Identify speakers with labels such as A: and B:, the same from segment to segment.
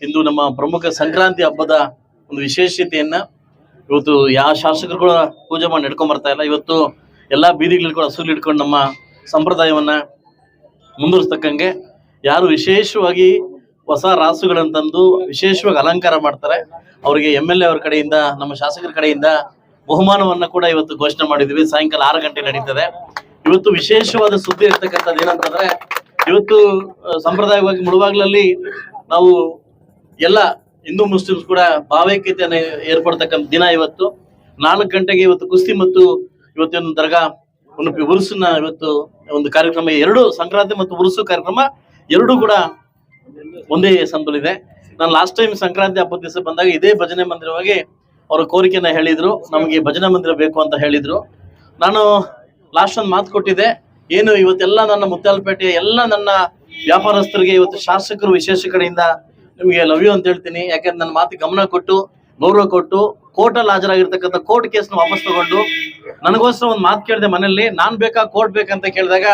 A: ಇಂದು ನಮ್ಮ ಪ್ರಮುಖ ಸಂಕ್ರಾಂತಿ ಹಬ್ಬದ ಒಂದು ವಿಶೇಷತೆಯನ್ನ ಇವತ್ತು ಯಾವ ಶಾಸಕರು ಕೂಡ ಪೂಜೆ ಮಾಡಿ ನಡ್ಕೊಂಡ್ ಬರ್ತಾ ಇಲ್ಲ. ಇವತ್ತು ಎಲ್ಲಾ ಬೀದಿಗಳಲ್ಲಿ ಕೂಡ ಹಸುಗಳು ಇಟ್ಕೊಂಡು ನಮ್ಮ ಸಂಪ್ರದಾಯವನ್ನ ಮುಂದುವರಿಸ್ತಕ್ಕಂಗೆ ಯಾರು ವಿಶೇಷವಾಗಿ ಹೊಸ ರಾಸುಗಳಂತಂದು ವಿಶೇಷವಾಗಿ ಅಲಂಕಾರ ಮಾಡ್ತಾರೆ ಅವರಿಗೆ MLA ಅವರ ಕಡೆಯಿಂದ ನಮ್ಮ ಶಾಸಕರ ಕಡೆಯಿಂದ ಬಹುಮಾನವನ್ನ ಕೂಡ ಇವತ್ತು ಘೋಷಣೆ ಮಾಡಿದ್ವಿ. ಸಾಯಂಕಾಲ 6 ಗಂಟೆ ನಡೀತದೆ. ಇವತ್ತು ವಿಶೇಷವಾದ ಸುದ್ದಿ ಇರ್ತಕ್ಕಂಥದ್ದು ಏನಂತಂದ್ರೆ ಇವತ್ತು ಸಂಪ್ರದಾಯವಾಗಿ ಮುಳುಬಾಗಿಲಲ್ಲಿ ನಾವು ಎಲ್ಲ ಹಿಂದೂ ಮುಸ್ಲಿಮ್ಸ್ ಕೂಡ ಭಾವೈಕ್ಯತೆಯನ್ನು ಏರ್ಪಡ್ತಕ್ಕಂಥ ದಿನ. ಇವತ್ತು 4 ಗಂಟೆಗೆ ಇವತ್ತು ಕುಸ್ತಿ ಮತ್ತು ಇವತ್ತೊಂದು ದರ್ಗಾ ಒಂದು ಉರುಸನ್ನ ಇವತ್ತು ಒಂದು ಕಾರ್ಯಕ್ರಮ, 2 ಸಂಕ್ರಾಂತಿ ಮತ್ತು ಉರುಸು ಕಾರ್ಯಕ್ರಮ 2 ಕೂಡ ಒಂದೇ ಸಂದಲಿದೆ. ನಾನು ಲಾಸ್ಟ್ ಟೈಮ್ ಸಂಕ್ರಾಂತಿ ಹಬ್ಬದ ದಿವಸ ಬಂದಾಗ ಇದೇ ಭಜನೆ ಮಂದಿರವಾಗಿ ಅವರ ಕೋರಿಕೆನ ಹೇಳಿದ್ರು, ನಮಗೆ ಭಜನಾ ಮಂದಿರ ಬೇಕು ಅಂತ ಹೇಳಿದ್ರು. ನಾನು ಲಾಸ್ಟ್ ಒಂದು ಮಾತು ಕೊಟ್ಟಿದ್ದೆ, ಏನು ಇವತ್ತೆಲ್ಲ ನನ್ನ ಮುತ್ಯಾಲಪೇಟೆಯ ಎಲ್ಲ ನನ್ನ ವ್ಯಾಪಾರಸ್ಥರಿಗೆ ಇವತ್ತು ಶಾಸಕರು ವಿಶೇಷ ಕಡೆಯಿಂದ ನಿಮಗೆ ಲವ್ ಯು ಅಂತ ಹೇಳ್ತೀನಿ. ಯಾಕಂದ್ರೆ ನನ್ನ ಮಾತಿಗೆ ಗಮನ ಕೊಟ್ಟು ಗೌರವ ಕೊಟ್ಟು ಕೋರ್ಟಲ್ಲಿ ಹಾಜರಾಗಿರ್ತಕ್ಕಂಥ ಕೋರ್ಟ್ ಕೇಸ್ನ ವಾಪಸ್ ತಗೊಂಡು ನನಗೋಸ್ಕರ ಒಂದು ಮಾತು ಕೇಳಿದೆ ಮನೆಯಲ್ಲಿ, ನಾನ್ ಬೇಕಾ ಕೋರ್ಟ್ ಬೇಕಂತ ಕೇಳಿದಾಗ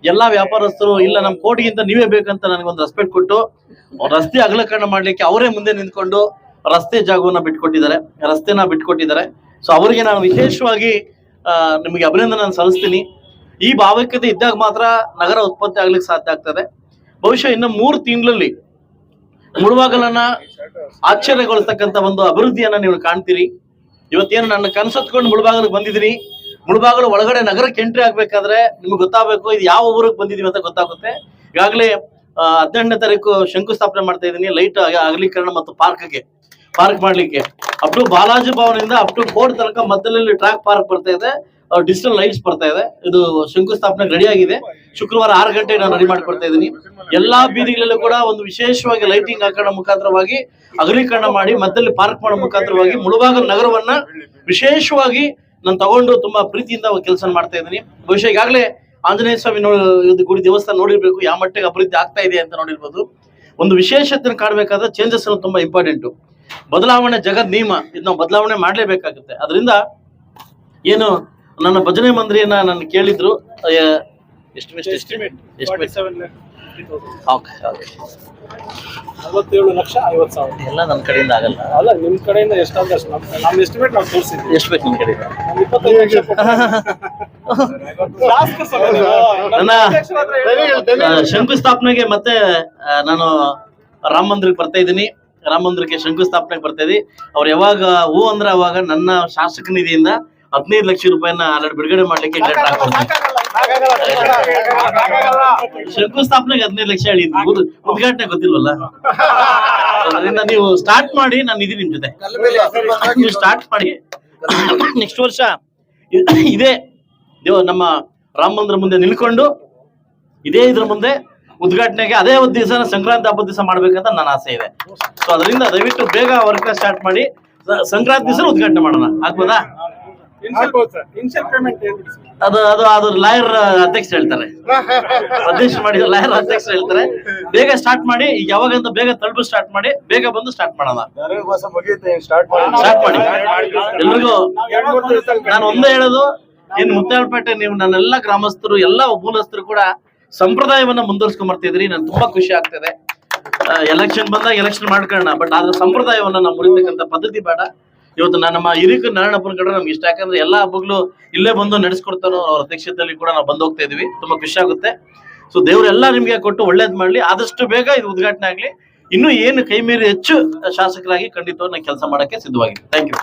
A: ಎಲ್ಲಾ ವ್ಯಾಪಾರಸ್ಥರು ಇಲ್ಲ ನಮ್ ಕೋರ್ಟ್ಗಿಂತ ನೀವೇ ಬೇಕಂತ ನನಗೊಂದು ರೆಸ್ಪೆಕ್ಟ್ ಕೊಟ್ಟು ರಸ್ತೆ ಅಗಲೀಕರಣ ಮಾಡ್ಲಿಕ್ಕೆ ಅವರೇ ಮುಂದೆ ನಿಂತ್ಕೊಂಡು ರಸ್ತೆ ಜಾಗವನ್ನ ರಸ್ತೆನ ಬಿಟ್ಕೊಟ್ಟಿದ್ದಾರೆ. ಸೊ ಅವರಿಗೆ ನಾನು ವಿಶೇಷವಾಗಿ ನಿಮಗೆ ಅಭಿನಂದನೆ ಸಲ್ಲಿಸ್ತೀನಿ. ಈ ಭಾವೈಕ್ಯತೆ ಇದ್ದಾಗ ಮಾತ್ರ ನಗರ ಉತ್ಪತ್ತಿ ಆಗ್ಲಿಕ್ಕೆ ಸಾಧ್ಯ ಆಗ್ತದೆ. ಬಹುಶಃ ಇನ್ನು 3 ತಿಂಗಳಲ್ಲಿ ಮುಳುಬಾಗಲನ್ನ ಆಶ್ಚರ್ಯಗೊಳಿಸ್ತಕ್ಕಂಥ ಒಂದು ಅಭಿವೃದ್ಧಿಯನ್ನ ನೀವು ಕಾಣ್ತೀರಿ. ಇವತ್ತೇನು ನನ್ನ ಕನಸತ್ಕೊಂಡು ಮುಳುಬಾಗಲಿಗೆ ಬಂದಿದ್ದೀನಿ. ಮುಳುಬಾಗಲು ಒಳಗಡೆ ನಗರಕ್ಕೆ ಎಂಟ್ರಿ ಆಗ್ಬೇಕಾದ್ರೆ ನಿಮ್ಗೆ ಗೊತ್ತಾಗಬೇಕು ಇದು ಯಾವ ಊರಿಗೆ ಬಂದಿದೀವಿ ಅಂತ ಗೊತ್ತಾಗುತ್ತೆ. ಈಗಾಗಲೇ 18ನೇ ತಾರೀಕು ಶಂಕುಸ್ಥಾಪನೆ ಮಾಡ್ತಾ ಇದ್ದೀನಿ. ಲೈಟ್ ಅಗಲೀಕರಣ ಮತ್ತು ಪಾರ್ಕ್ ಮಾಡ್ಲಿಕ್ಕೆ ಅಪ್ ಟು ಬಾಲಾಜಿ ಭವನದಿಂದ ಅಪ್ ಟು ಕೋರ್ಟ್ ತನಕ ಮಧ್ಯದಲ್ಲಿ ಟ್ರ್ಯಾಕ್ ಪಾರ್ಕ್ ಬರ್ತಾ ಇದೆ, ಡಿಜಿಟಲ್ ಲೈಟ್ಸ್ ಬರ್ತಾ ಇದೆ. ಇದು ಶಂಕುಸ್ಥಾಪನೆ ರೆಡಿ ಆಗಿದೆ. ಶುಕ್ರವಾರ 6 ಗಂಟೆಗೆ ನಾನು ರೆಡಿ ಮಾಡ್ಕೊಡ್ತಾ ಇದ್ದೀನಿ. ಎಲ್ಲಾ ಬೀದಿಗಳಲ್ಲೂ ಕೂಡ ಒಂದು ವಿಶೇಷವಾಗಿ ಲೈಟಿಂಗ್ ಹಾಕೋಣ ಮುಖಾಂತರವಾಗಿ ಅಗಲೀಕರಣ ಮಾಡಿ ಮಧ್ಯದಲ್ಲಿ ಪಾರ್ಕ್ ಮಾಡೋ ಮುಖಾಂತರವಾಗಿ ಮುಳುಬಾಗಲು ನಗರವನ್ನ ವಿಶೇಷವಾಗಿ ನಾನು ತಗೊಂಡು ತುಂಬಾ ಪ್ರೀತಿಯಿಂದ ಕೆಲಸ ಮಾಡ್ತಾ ಇದ್ದೀನಿ. ಬಹುಶಃ ಈಗಾಗಲೇ ಆಂಜನೇಯ ಸ್ವಾಮಿ ಗುಡಿ ದೇವಸ್ಥಾನ ನೋಡಿರ್ಬೇಕು, ಯಾವ ಮಟ್ಟಿಗೆ ಅಭಿವೃದ್ಧಿ ಆಗ್ತಾ ಇದೆ ಅಂತ ನೋಡಿರ್ಬೋದು. ಒಂದು ವಿಶೇಷತೆ ಕಾಣಬೇಕಾದ್ರೆ ಚೇಂಜಸ್ ತುಂಬ ಇಂಪಾರ್ಟೆಂಟು. ಬದಲಾವಣೆ ಜಗದ್ ನಿಯಮ, ಇದು ನಾವು ಬದಲಾವಣೆ ಮಾಡ್ಲೇಬೇಕಾಗುತ್ತೆ. ಅದರಿಂದ ಏನು ನನ್ನ ಭಜನೆ ಮಂದಿರನ ನನ್ನ ಕೇಳಿದ್ರು, ಎಸ್ಟಿಮೇಟ್
B: 47,50,000
A: ಎಲ್ಲ ನನ್ನ ಕಡೆಯಿಂದ ಆಗಲ್ಲ.
B: ಅಲ್ಲ, ನಿಮ್ ಕಡೆಯಿಂದ ಎಷ್ಟಾದ್ರೆ ನಮ್ಮ ಎಸ್ಟಿಮೇಟ್ ನಾವು ತೋರಿಸಿದ್ವಿ.
A: ಎಷ್ಟು ಬೇಕು ನಿಮ್ಮ ಕಡೆಯಿಂದ?
B: 25 ಲಕ್ಷ
A: ನನ್ನ ಶಂಕುಸ್ಥಾಪನೆಗೆ ಮತ್ತೆ ನಾನು ರಾಮ ಮಂದಿರಕ್ಕೆ ಬರ್ತಾ ಇದ್ದೀನಿ. ರಾಮ ಮಂದಿರಕ್ಕೆ ಶಂಕುಸ್ಥಾಪನೆಗೆ ಬರ್ತಾ ಇದ್ದೀನಿ. ಅವ್ರು ಯಾವಾಗ ಹೂ ಅಂದ್ರೆ ಅವಾಗ ನನ್ನ ಶಾಸಕ ನಿಧಿಯಿಂದ 15 ಲಕ್ಷ ರೂಪಾಯಿನ ಆಲ್ರೆಡಿ ಬಿಡುಗಡೆ ಮಾಡ್ಲಿಕ್ಕೆ ಲೆಟರ್ ಹಾಕೊಡ್ತೀನಿ. ಶಂಕುಸ್ಥಾಪನೆಗೆ 15 ಲಕ್ಷ ಹೇಳಿದ್ವಿ, ಉದ್ಘಾಟನೆ ಗೊತ್ತಿಲ್ವಲ್ಲ. ಅದರಿಂದ ನೀವು ಸ್ಟಾರ್ಟ್ ಮಾಡಿ, ನಾನು ಇದೀನಿ ನಿಮ್ ಜೊತೆ. ನೀವು ಸ್ಟಾರ್ಟ್ ಮಾಡಿ, ನೆಕ್ಸ್ಟ್ ವರ್ಷ ಇದೇ ನಮ್ಮ ರಾಮ ಮಂದಿರ ಮುಂದೆ ನಿಲ್ಕೊಂಡು ಇದೇ ಇದ್ರ ಮುಂದೆ ಉದ್ಘಾಟನೆಗೆ ಅದೇ ಒಂದು ದಿವಸ ಸಂಕ್ರಾಂತಿ ಹಬ್ಬದ ದಿವಸ ಮಾಡ್ಬೇಕಂತ ನನ್ನ ಆಸೆ ಇದೆ. ಸೊ ಅದರಿಂದ ದಯವಿಟ್ಟು ಬೇಗ ವರ್ಕ್ ಸ್ಟಾರ್ಟ್ ಮಾಡಿ ಸಂಕ್ರಾಂತಿ ದಿವಸ ಉದ್ಘಾಟನೆ ಮಾಡೋಣ. ಆಗ್ಬೋದಾ? ಅದು ಲಾಯರ್ ಅಧ್ಯಕ್ಷ ಹೇಳ್ತಾರೆ, ಅಧ್ಯಕ್ಷ ಮಾಡಿದ ಲಾಯರ್ ಅಧ್ಯಕ್ಷ ಹೇಳ್ತಾರೆ. ಬೇಗ ಸ್ಟಾರ್ಟ್ ಮಾಡಿ, ಈಗ ಯಾವಾಗಂತ ಬೇಗ ತಲುಪು ಸ್ಟಾರ್ಟ್ ಮಾಡಿ, ಬೇಗ ಬಂದು ಸ್ಟಾರ್ಟ್ ಮಾಡೋಣ. ಸ್ಟಾರ್ಟ್ ಮಾಡಿ ಎಲ್ರಿಗೂ ನಾನು ಒಂದೇ ಹೇಳೋದು, ಇನ್ನು ಮುತ್ಯಾಲಪೇಟೆ ನೀವು ನನ್ನೆಲ್ಲ ಗ್ರಾಮಸ್ಥರು ಎಲ್ಲ ಮೂಲಸ್ಥರು ಕೂಡ ಸಂಪ್ರದಾಯವನ್ನ ಮುಂದುವರ್ಸ್ಕೊಂಡ್ ಬರ್ತಿದ್ರಿ. ನನ್ ತುಂಬಾ ಖುಷಿ ಆಗ್ತದೆ. ಎಲೆಕ್ಷನ್ ಬಂದಾಗ ಎಲೆಕ್ಷನ್ ಮಾಡ್ಕೊಳ್ಳೋಣ, ಬಟ್ ಆದ್ರೆ ಸಂಪ್ರದಾಯವನ್ನ ನಾವು ಮುರಿತಕ್ಕಂಥ ಪದ್ಧತಿ ಬೇಡ. ಇವತ್ತು ನಮ್ಮ ಹಿರಿಕ ನಾರಾಯಣಪ್ಪನ ಕಡೆ ನಮ್ಗೆ ಇಷ್ಟ, ಯಾಕಂದ್ರೆ ಎಲ್ಲಾ ಹಬ್ಬಗಳು ಇಲ್ಲೇ ಬಂದು ನಡೆಸ್ಕೊಡ್ತಾರೋ. ಅವ್ರ ಅಧ್ಯಕ್ಷತೆಯಲ್ಲಿ ಕೂಡ ನಾವು ಬಂದು ಹೋಗ್ತಾ ಇದೀವಿ. ತುಂಬಾ ಖುಷಿ ಆಗುತ್ತೆ. ಸೊ ದೇವರೆಲ್ಲ ನಿಮ್ಗೆ ಕೊಟ್ಟು ಒಳ್ಳೇದ್ ಮಾಡ್ಲಿ, ಆದಷ್ಟು ಬೇಗ ಇದು ಉದ್ಘಾಟನೆ ಆಗ್ಲಿ. ಇನ್ನು ಏನು ಕೈ ಮೀರಿ ಹೆಚ್ಚು ಶಾಸಕರಾಗಿ ಖಂಡಿತವಾಗಿ ನಾನು ಕೆಲಸ ಮಾಡಕ್ಕೆ ಸಿದ್ಧವಾಗಿದೆ. Thank you.